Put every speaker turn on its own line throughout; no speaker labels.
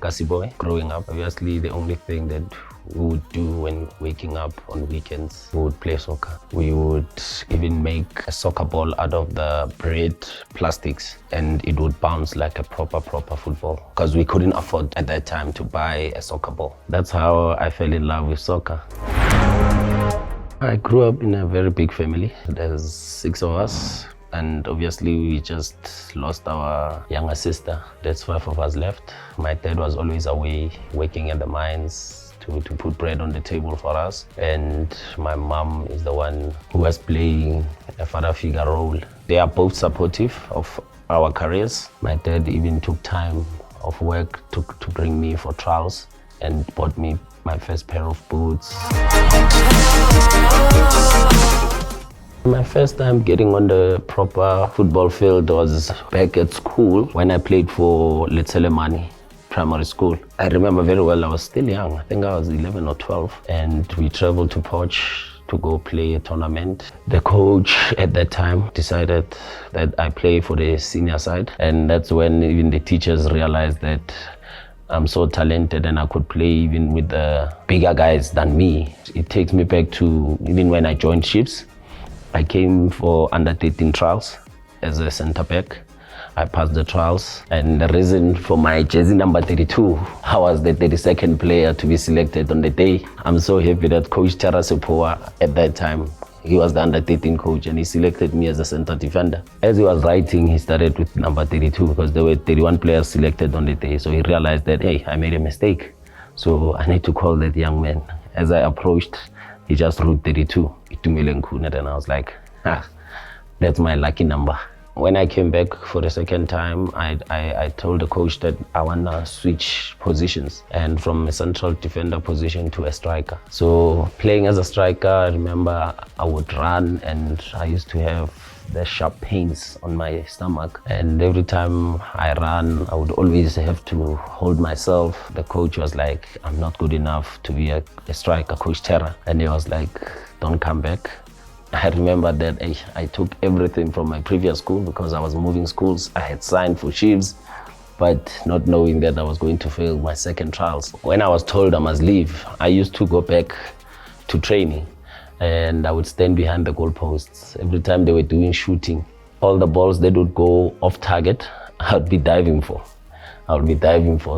Kasi boy. Growing up, obviously the only thing that we would do when waking up on weekends, we would play soccer. We would even make a soccer ball out of the bread plastics, and it would bounce like a proper football, because we couldn't afford at that time to buy a soccer ball. That's how I fell in love with soccer. I grew up in a very big family. There's 6 of us. And obviously we just lost our younger sister. That's 5 of us left. My dad was always away working at the mines to put bread on the table for us. And my mom is the one who was playing a father figure role. They are both supportive of our careers. My dad even took time off work to bring me for trials and bought me my first pair of boots. My first time getting on the proper football field was back at school when I played for Itumeleng primary school. I remember very well, I was still young. I think I was 11 or 12, and we traveled to Poch to go play a tournament. The coach at that time decided that I play for the senior side, and that's when even the teachers realized that I'm so talented and I could play even with the bigger guys than me. It takes me back to even when I joined Chiefs. I came for under 13 trials as a center back. I passed the trials, and the reason for my jersey number 32, I was the 32nd player to be selected on the day. I'm so happy that Coach Tara Sepoa at that time, he was the under 13 coach, and he selected me as a center defender. As he was writing, he started with number 32 because there were 31 players selected on the day. So he realized that, hey, I made a mistake. So I need to call that young man. As I approached, he just wrote 32, Itumeleng Khune, and I was like, that's my lucky number. When I came back for the second time, I told the coach that I want to switch positions, and from a central defender position to a striker. So playing as a striker, I remember I would run, and I used to have the sharp pains on my stomach, and every time I ran, I would always have to hold myself. The coach was like, I'm not good enough to be a striker, Coach Terra, and he was like, don't come back. I remember that I took everything from my previous school because I was moving schools. I had signed for Chiefs, but not knowing that I was going to fail my second trials. When I was told I must leave, I used to go back to training, and I would stand behind the goalposts. Every time they were doing shooting, all the balls that would go off target, I would be diving for.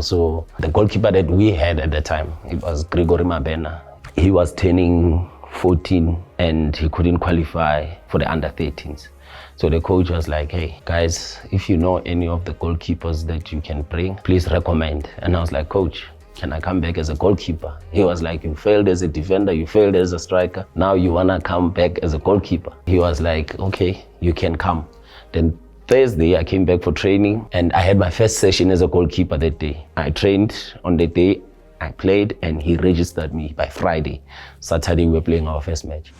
So the goalkeeper that we had at the time, it was Gregory Mabena. He was turning 14 and he couldn't qualify for the under 13s. So the coach was like, hey guys, if you know any of the goalkeepers that you can bring, please recommend. And I was like, coach, can I come back as a goalkeeper? He was like, you failed as a defender, you failed as a striker, now you wanna come back as a goalkeeper. He was like, okay, you can come. Then Thursday, I came back for training, and I had my first session as a goalkeeper that day. I trained on the day, I played, and he registered me by Friday. Saturday, we were playing our first match.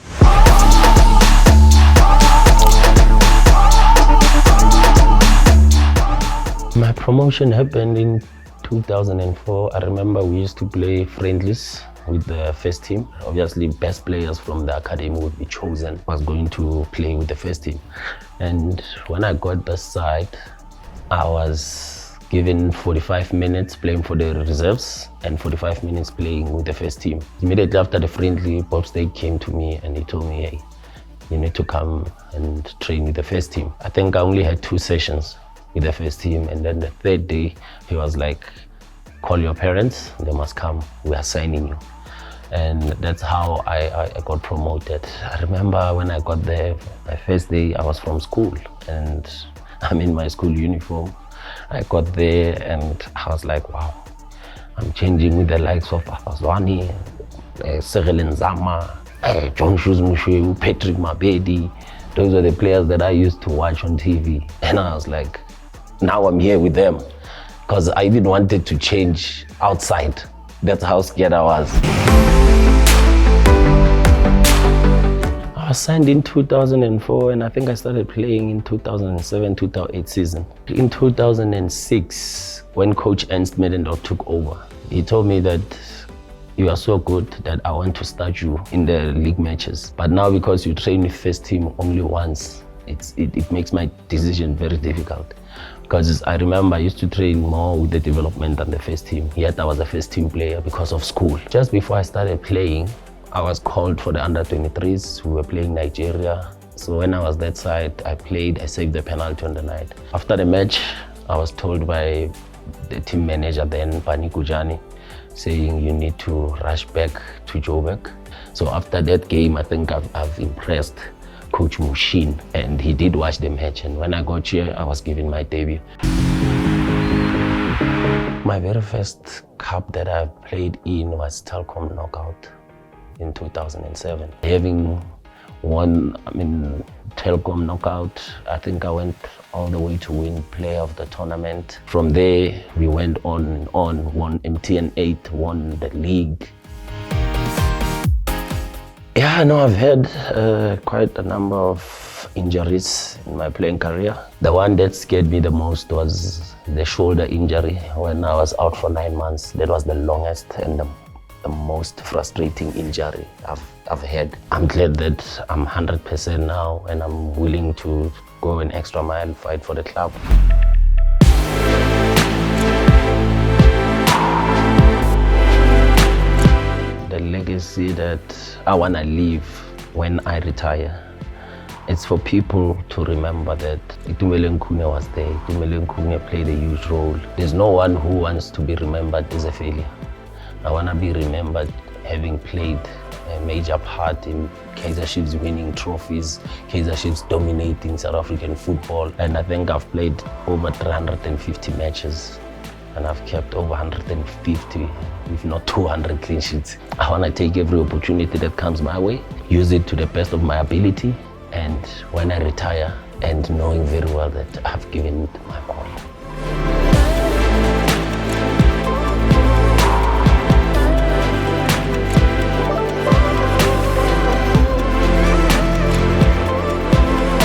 My promotion happened in 2004. I remember we used to play friendlies with the first team. Obviously, best players from the academy would be chosen, was going to play with the first team. And when I got the side, I was given 45 minutes playing for the reserves and 45 minutes playing with the first team. Immediately after the friendly, Bob Stake came to me and he told me, hey, you need to come and train with the first team. I think I only had 2 sessions with the first team, and then the third day, he was like, call your parents, they must come, we are signing you. And that's how I got promoted. I remember when I got there, my first day, I was from school and I'm in my school uniform. I got there and I was like, wow, I'm changing with the likes of Afazwani, Cyril Nzama, John Shoes Mushe, Patrick Mabedi. Those are the players that I used to watch on TV. And I was like, now I'm here with them. Because I even wanted to change outside. That's how scared I was. I was signed in 2004, and I think I started playing in 2007-2008 season. In 2006, when Coach Ernst Medendorf took over, he told me that you are so good that I want to start you in the league matches. But now because you train with first team only once, it makes my decision very difficult. Because I remember I used to train more with the development than the first team. Yet I was a first team player because of school. Just before I started playing, I was called for the under-23s. We were playing Nigeria. So when I was that side, I played, I saved the penalty on the night. After the match, I was told by the team manager then, Pani Kujani, saying you need to rush back to Joburg. So after that game, I think I've impressed Coach Mushin, and he did watch the match. And when I got here, I was given my debut. My very first cup that I played in was Telkom Knockout in 2007. Having won, Telkom Knockout, I think I went all the way to win Player of the Tournament. From there, we went on and on, won MTN 8, won the league. Yeah, no, I've had quite a number of injuries in my playing career. The one that scared me the most was the shoulder injury when I was out for 9 months. That was the longest and the most frustrating injury I've had. I'm glad that I'm 100% now and I'm willing to go an extra mile, fight for the club. The legacy that I want to leave when I retire, it's for people to remember that Itumeleng Khune was there. Itumeleng Khune played a huge role. There's no one who wants to be remembered as a failure. I want to be remembered having played a major part in Kaizer Chiefs winning trophies, Kaizer Chiefs dominating South African football. And I think I've played over 350 matches. And I've kept over 150, if not 200 clean sheets. I want to take every opportunity that comes my way, use it to the best of my ability, and when I retire, and knowing very well that I've given it my all.